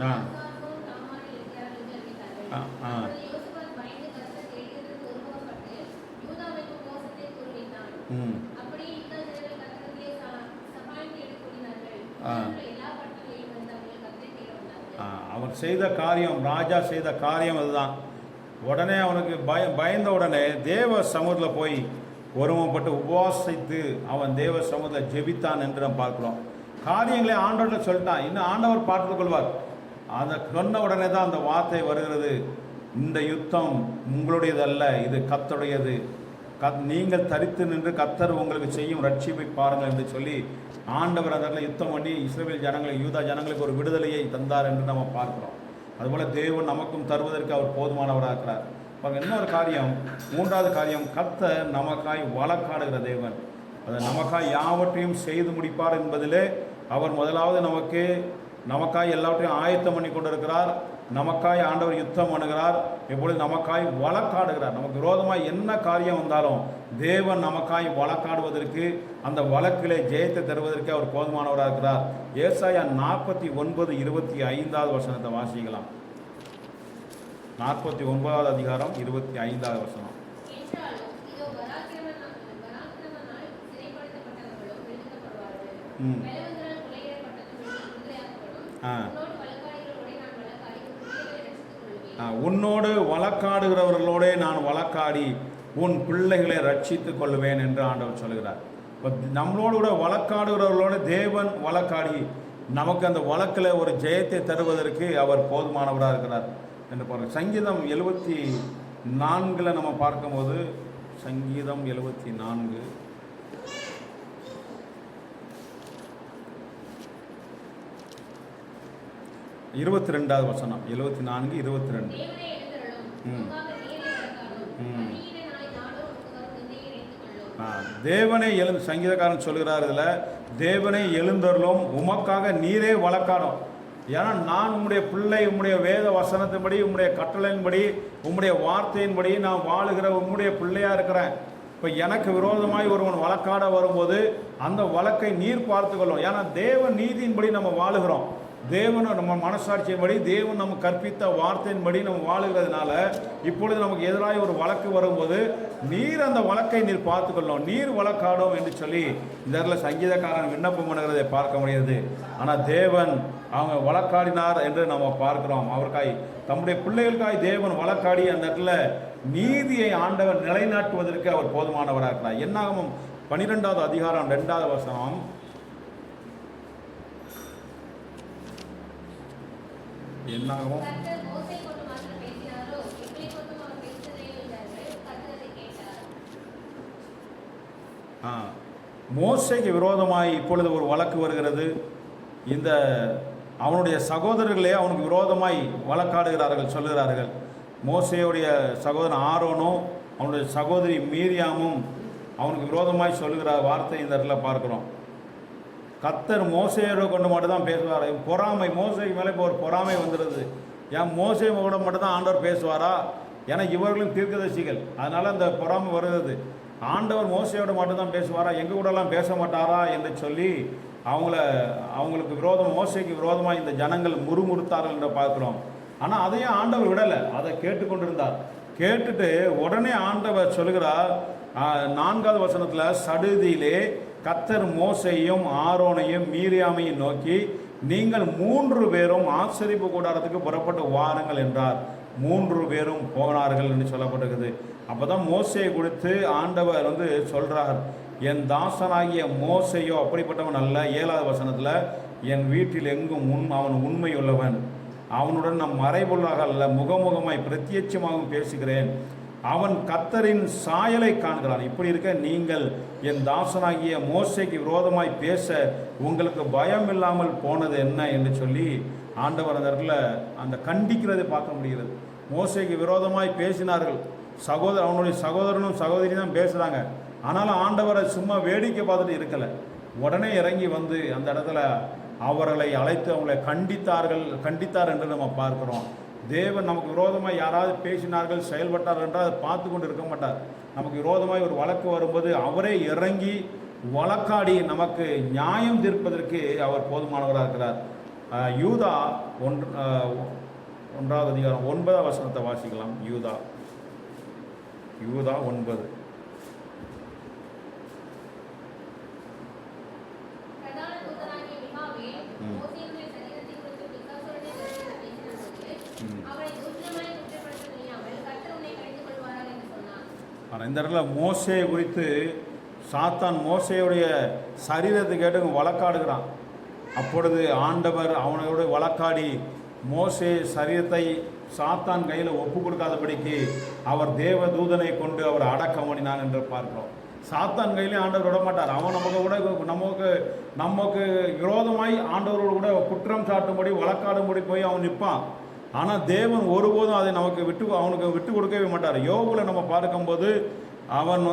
ஆ ஆ ஆ ம் ஆ அவன் செய்த காரியம், ராஜா செய்த காரியம் அதுதான். உடனே அவனுக்கு பயந்த உடனே தேவ சமூகத்தில் போய் ஒருமைப்பட்டு உபவாசித்து அவன் தேவ சமூகத்தில் ஜெபித்தான் என்று நாம் பார்க்கிறோம். காரியங்களை ஆண்டவர்கிட்ட சொல்லிட்டான், இன்னும் ஆண்டவர் பார்த்துக் கொள்வார். அதை சொன்ன உடனே தான் அந்த வார்த்தை வருகிறது, இந்த யுத்தம் உங்களுடையது அல்ல, இது கர்த்தருடையது. நீங்கள் தரித்து நின்று கர்த்தர் உங்களுக்கு செய்யும் ரட்சிப்பை பாருங்கள் என்று சொல்லி ஆண்டவர் அந்த இடத்துல யுத்தம் பண்ணி இஸ்ரவேல் ஜனங்களுக்கு, யூதா ஜனங்களுக்கு ஒரு விடுதலையை தந்தார் என்று நம்ம பார்க்கிறோம். அதுபோல் தேவன் நமக்கும் தருவதற்கு அவர் போதுமானவராக இருக்கிறார். இப்போ இன்னொரு காரியம், மூன்றாவது காரியம், கர்த்தர் நமக்காய் வழக்காடுகிற தேவன். அதை நமக்காய் யாவற்றையும் செய்து முடிப்பார் என்பதிலே அவர் முதலாவது நமக்காய் எல்லாவற்றையும் ஆயத்தம் பண்ணி கொண்டிருக்கிறார். நமக்காய் ஆண்டவர் யுத்தம் பண்ணுகிறார். எப்பொழுது நமக்காய் வழக்காடுகிறார். நமக்கு விரோதமாக என்ன காரியம் வந்தாலும் தேவன் நமக்காய் வழக்காடுவதற்கு, அந்த வழக்கிலே ஜெயத்தை தருவதற்கு அவர் போதுமானவராக இருக்கிறார். ஏசாயா 49:25 வசனத்தை வாசிக்கலாம். 49 அதிகாரம் 25 வசனம். உன்னோடு வழக்காடுகிறவர்களோட நான் வழக்காடி உன் பிள்ளைகளை ரட்சித்துக் கொள்வேன் என்று ஆண்டவர் சொல்கிறார். இப்போ நம்மளோடு கூட வழக்காடுகிறவர்களோட தேவன் வழக்காடி நமக்கு அந்த வழக்கில் ஒரு ஜெயத்தை தருவதற்கு அவர் போதுமானவராக இருக்கிறார் என்று பாருங்கள். சங்கீதம் 74 நம்ம பார்க்கும்போது, சங்கீதம் 74 22 வசனம். 74:22. தேவனை சங்கீதக்காரன் சொல்கிறார், இதில் தேவனை எழுந்தருளும், உமக்காக நீரே வழக்காடும். ஏன்னா நான் உம்முடைய பிள்ளை, உம்முடைய வேத வசனத்தின்படி, உம்முடைய கட்டளையின்படி, உம்முடைய வார்த்தையின்படி நான் வாழுகிற உம்முடைய பிள்ளையா இருக்கிறேன். இப்போ எனக்கு விரோதமாய் ஒருவன் வழக்காட வரும்போது அந்த வழக்கை நீர் பார்த்துக்கொள்ளும். ஏன்னா தேவன் நீதியின்படி நம்ம வாழுகிறோம். தேவன் நம்ம மனசாட்சியின்படி, தேவன் நம்ம கற்பித்த வார்த்தையின்படி நம்ம வாழுகிறதுனால இப்பொழுது நமக்கு எதிராக ஒரு வழக்கு வரும்போது நீர் அந்த வழக்கை நீர் பார்த்துக்கொள்ளும், நீர் வழக்காடும் என்று சொல்லி இந்த இடத்துல சங்கீதக்காரன் விண்ணப்பம் பண்ணுகிறதை பார்க்க முடியாது. ஆனால் தேவன் அவங்க வழக்காடினார் என்று நம்ம பார்க்கிறோம். அவருக்காய், தம்முடைய பிள்ளைகளுக்காய் தேவன் வழக்காடி அந்த இடத்துல நீதியை ஆண்டவர் நிலைநாட்டுவதற்கு அவர் போதுமானவராக இருக்கிறார். என்னாகமம் 12 அதிகாரம் 2 வசனம். என்னாகவும் மோசேக்கு விரோதமாய் இப்பொழுது ஒரு வழக்கு வருகிறது. இந்த அவனுடைய சகோதரர்களே அவனுக்கு விரோதமாய் வழக்காடுகிறார்கள், சொல்லுகிறார்கள். மோசேயுடைய சகோதரன் ஆரோனும் அவனுடைய சகோதரி மீரியாமும் அவனுக்கு விரோதமாய் சொல்லுகிற வார்த்தை இந்த இடத்துல பார்க்குறோம். கர்த்தர் மோசேயோட கொண்டு மட்டும்தான் பேசுவார். பொறாமை, மோசைக்கு மேலே இப்போ ஒரு பொறாமை வந்துடுது. ஏன் மோசே கூட மட்டும்தான் ஆண்டவர் பேசுவாரா? ஏன்னா இவர்களும் தீர்க்கதரிசிகள், அதனால் அந்த பொறாமை வருகிறது. ஆண்டவர் மோசையோட மட்டும்தான் பேசுவாரா, எங்கள் கூடலாம் பேச மாட்டாரா என்று சொல்லி அவங்களுக்கு விரோதம், மோசைக்கு விரோதமாக இந்த ஜனங்கள் முறுமுறுத்தார்கள் என்று பார்க்குறோம். ஆனால் அதையும் ஆண்டவர் விடலை, அதை கேட்டுக்கொண்டிருந்தார். கேட்டுட்டு உடனே ஆண்டவர் சொல்கிறார் 4வது வசனத்தில், சடுதியிலே கர்த்தர் மோசையும் ஆரோனையும் மீரியாமையும் நோக்கி, நீங்கள் 3 பேரும் ஆசரிப்பு கூடாரத்துக்கு புறப்பட்டு வாருங்கள் என்றார். 3 பேரும் போனார்கள் என்று சொல்லப்பட்டிருக்குது. அப்போ தான் மோசையை குறித்து ஆண்டவர் சொல்கிறார், என் தாசனாகிய மோசையோ அப்படிப்பட்டவன் அல்ல. 7வது வசனத்தில், என் வீட்டில் எங்கும் அவன் உண்மையுள்ளவன், அவனுடன் நம் மறைபொருளாக அல்ல முகமுகமாய் பிரத்யட்சமாகவும் பேசுகிறேன், அவன் கர்த்தரின் சாயலை காண்கிறான். இப்படி இருக்க நீங்கள் என் தாசனாகிய மோசைக்கு விரோதமாய் பேச உங்களுக்கு பயம் இல்லாமல் போனது என்ன என்று சொல்லி ஆண்டவர் அந்த இடத்துல அந்த கண்டிக்கிறதை பார்க்க முடிகிறது. மோசைக்கு விரோதமாய் பேசினார்கள். அவனுடைய சகோதரனும் சகோதரி தான் பேசுகிறாங்க. ஆனாலும் ஆண்டவரை சும்மா வேடிக்கை பார்த்துட்டு இருக்கலை, உடனே இறங்கி வந்து அந்த இடத்துல அவர்களை அழைத்து அவங்களை கண்டித்தார் என்று நம்ம பார்க்கிறோம். தேவன் நமக்கு விரோதமாக யாராவது பேசினார்கள், செயல்பட்டார் என்றால் அதை பார்த்து கொண்டு இருக்க மாட்டார். நமக்கு விரோதமாக ஒரு வழக்கு வரும்போது அவரே இறங்கி வழக்காடி நமக்கு நியாயம் தீர்ப்பதற்கு அவர் போதுமானவராக இருக்கிறார். யூதா 1ஆவது அதிகாரம் 9ஆம் வசனத்தை வாசிக்கலாம். யூதா 9. ஆனால் இந்த இடத்துல மோசே குறித்து சாத்தான் மோசேயுடைய சரீரத்தை கேட்டு வழக்காடுகிறான். அப்பொழுது ஆண்டவர் அவனோட வழக்காடி மோசே சரீரத்தை சாத்தான் கையில் ஒப்பு கொடுக்காதபடிக்கு அவர் தேவ தூதனை கொண்டு அவர் அடக்கம் பண்ணினான் என்று பார்க்கிறோம். சாத்தான் கையிலே ஆண்டவர் விட மாட்டார். அவன் நமக்கு விரோதமாய் ஆண்டவரோடு கூட குற்றம் சாட்டும்படி வழக்காடும்படி போய் அவன் நிற்பான். ஆனால் தேவன் ஒருபோதும் அதை அவனுக்கு விட்டு கொடுக்கவே மாட்டார். யோபுல நம்ம பார்க்கும்போது அவன்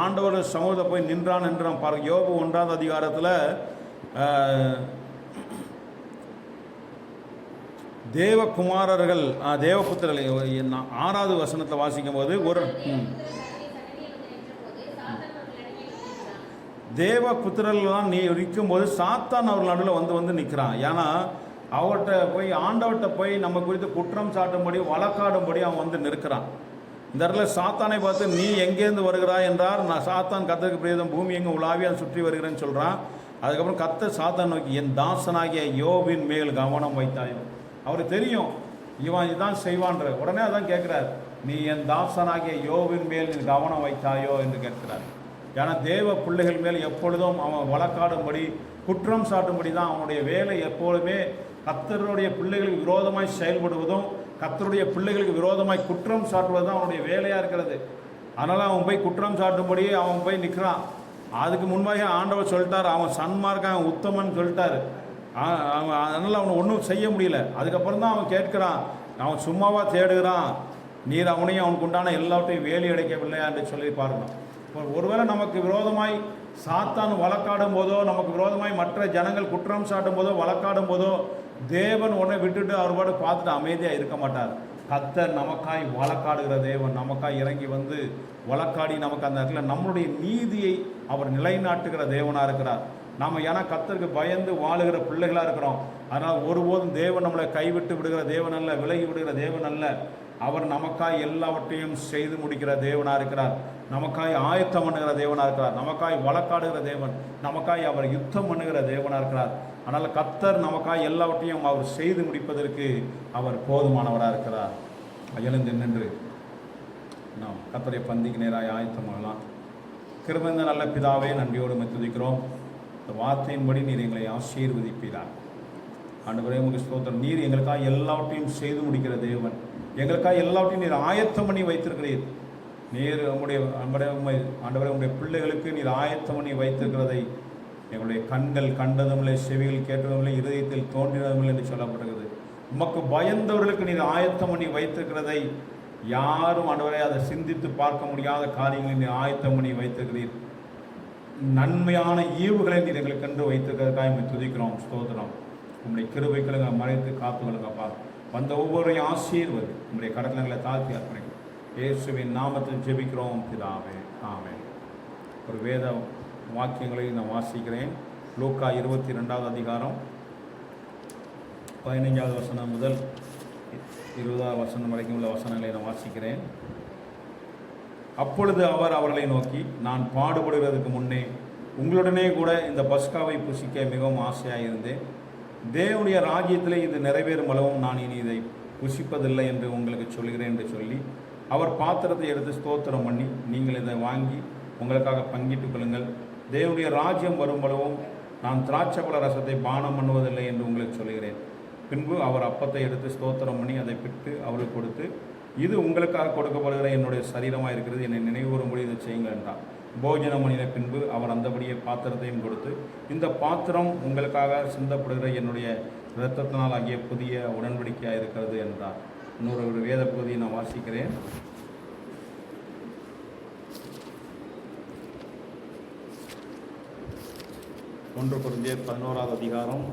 ஆண்டவர் சமூகத்தை போய் நின்றான் என்று நம்ம பார்க்க. யோபு 1ஆம் அதிகாரத்தில் தேவகுமாரர்கள் தேவபுத்திரர்கள் 6வது வசனத்தை வாசிக்கும் போது தேவபுத்திரர்கள்லாம் நீ இருக்கும்போது சாத்தான் அவர்கள் நடுவில் வந்து நிற்கிறான். ஏன்னா அவர்கிட்ட போய் ஆண்டவர்கிட்ட போய் நம்ம குறித்து குற்றம் சாட்டும்படி வழக்காடும்படி அவன் நிற்கிறான். இந்த இடத்துல சாத்தானை பார்த்து நீ எங்கேருந்து வருகிறாய் என்றார். நான் சாத்தான் கர்த்தருக்கு பிரியதம் பூமி எங்கே உலாவியாக சுற்றி வருகிறேன்னு சொல்கிறான். அதுக்கப்புறம் கர்த்தர் சாத்தான் நோக்கி என் தாசனாகிய யோபின் மேல் கவனம் வைத்தாயோ. அவருக்கு தெரியும் இவன் இதான் செய்வான்ற. உடனே அதான் கேட்குறார், நீ என் தாசனாகிய யோபின் மேல் நீ கவனம் வைத்தாயோ என்று கேட்கிறார். ஏன்னா தேவ பிள்ளைகள் மேல் எப்பொழுதும் அவன் வழக்காடும்படி குற்றம் சாட்டும்படி தான் அவனுடைய வேலை. எப்பொழுதுமே கர்த்தருடைய பிள்ளைகளுக்கு விரோதமாய் செயல்படுவதும் கர்த்தருடைய பிள்ளைகளுக்கு விரோதமாய் குற்றம் சாட்டுவது தான் அவனுடைய வேலையாக இருக்கிறது. அதனால் அவன் போய் குற்றம் சாட்டும்படி அவன் போய் நிற்கிறான். அதுக்கு முன்பாக ஆண்டவர் சொல்லிட்டார், அவன் சன்மார்க்கன், அவன் உத்தமன் சொல்லிட்டார். அதனால் அவனை ஒன்றும் செய்ய முடியல. அதுக்கப்புறம் தான் அவன் கேட்கிறான், அவன் சும்மாவாக தேடுகிறான், நீர் அவனையும் அவனுக்கு உண்டான எல்லாவற்றையும் வேலி அடைக்கவில்லையா என்று சொல்லி பார்க்கணும். ஒருவேளை நமக்கு விரோதமாய் சாத்தான் வழக்காடும் போதோ, நமக்கு விரோதமாய் மற்ற ஜனங்கள் குற்றம் சாட்டும் போதோ வழக்காடும் போதோ தேவன் உடனே விட்டுட்டு அவர் பாட்டு பார்த்துட்டு அமைதியாக இருக்க மாட்டார். கர்த்தர் நமக்காய் வழக்காடுகிற தேவன், நமக்காய் இறங்கி வழக்காடி நமக்கு அந்த இடத்துல நம்மளுடைய நீதியை அவர் நிலைநாட்டுகிற தேவனாக இருக்கிறார். நாம் ஏன்னா கர்த்தருக்கு பயந்து வாழுகிற பிள்ளைகளாக இருக்கிறோம். அதனால் ஒருபோதும் தேவன் நம்மளை கைவிட்டு விடுகிற தேவன் அல்ல, விலகி விடுகிற தேவன் அல்ல. அவர் நமக்காய் எல்லாவற்றையும் செய்து முடிக்கிற தேவனாக இருக்கிறார். நமக்காய் ஆயத்தம் பண்ணுகிற தேவனாக இருக்கிறார். நமக்காய் வழக்காடுகிற தேவன், நமக்காய் அவர் யுத்தம் பண்ணுகிற தேவனாக இருக்கிறார். ஆனால் கர்த்தர் நமக்காய் எல்லாவற்றையும் அவர் செய்து முடிப்பதற்கு அவர் போதுமானவராக இருக்கிறார். எழுந்து நின்று நாம் கர்த்தருடைய பந்திக்கு நேராக ஆயத்தமாகலாம். கிருபையுள்ள நல்ல பிதாவே, நன்றியோடு துதிக்கிறோம். இந்த வார்த்தையின்படி நீர் எங்களை ஆசீர்வதிப்பீரார். ஆண்டவரே உமக்கு ஸ்தோத்திரம். நீர் எங்களுக்காக எல்லாவற்றையும் செய்து முடிக்கிற தேவன். எங்களுக்காக எல்லாவற்றையும் நீர் ஆயத்தம் பண்ணி வைத்திருக்கிறீர். நீர் ஆண்டவரே உங்களுடைய பிள்ளைகளுக்கு நீர் ஆயத்தம் பண்ணி வைத்திருக்கிறதை எங்களுடைய கண்கள் கண்டதுமில்லை, செவிகள் கேட்டதுமில்லை, இருதயத்தில் தோன்றினதுமில்லை என்று சொல்லப்படுகிறது. உமக்கு பயந்தவர்களுக்கு நீர் ஆயத்தம் பண்ணி வைத்திருக்கிறதை யாரும் ஆண்டவரே அதை சிந்தித்து பார்க்க முடியாத காரியங்களை நீர் ஆயத்தம் பண்ணி வைத்திருக்கிறீர். நன்மையான ஈவுகளை நீர் எங்களுக்கு கண்டு வைத்திருக்கிறதுக்காக துதிக்கிறோம், ஸ்தோத்திரம். உங்களுடைய கிருபைகளை மறைத்து காத்துகளுங்கப்பா. வந்த ஒவ்வொருவரையும் ஆசீர்வது உங்களுடைய கடற்கங்களை தாழ்த்தி அர்ப்பணிக்கிறோம். இயேசுவின் நாமத்தில் ஜெபிக்கிறோம் பிதாவே, ஆமென். ஒரு வேத வாக்கியங்களை நான் வாசிக்கிறேன். லூக்கா 22ஆவது அதிகாரம் 15வது வசனம் முதல் 20வது வசனம் வரைக்கும் உள்ள வசனங்களை நான் வாசிக்கிறேன். அப்பொழுது அவர் அவர்களை நோக்கி, நான் பாடுபடுகிறதுக்கு முன்னே உங்களுடனே கூட இந்த பஸ்காவை புசிக்க மிகவும் ஆசையாக இருந்தேன். தேவனுடைய ராஜ்யத்தில் இது நிறைவேறும் அளவும் நான் இனி இதை புசிப்பதில்லை என்று உங்களுக்கு சொல்கிறேன் என்று சொல்லி அவர் பாத்திரத்தை எடுத்து ஸ்தோத்திரம் பண்ணி, நீங்கள் இதை வாங்கி உங்களுக்காக பங்கிட்டுக் கொள்ளுங்கள். தேவனுடைய ராஜ்யம் வரும் அளவும் நான் திராட்சைப்பழ ரசத்தை பானம் பண்ணுவதில்லை என்று உங்களுக்கு சொல்கிறேன். பின்பு அவர் அப்பத்தை எடுத்து ஸ்தோத்திரம் பண்ணி அதை பிட்டு அவருக்கு கொடுத்து, இது உங்களுக்காக கொடுக்கப்படுகிற என்னுடைய சரீரமாக இருக்கிறது, என்னை நினைவுறும்படி இதை செய்யுங்கள் என்றார். போஜனம் பண்ணின பின்பு அவர் அந்தபடியே பாத்திரத்தையும் கொடுத்து, இந்த பாத்திரம் உங்களுக்காக சிந்தப்படுகிற என்னுடைய இரத்தத்தினால் ஆகிய புதிய உடன்படிக்கையாக இருக்கிறது என்றார். இன்னொரு வேத பகுதியை நான் வாசிக்கிறேன். ஒன்று கொரிந்தியர் 11ஆவது அதிகாரம்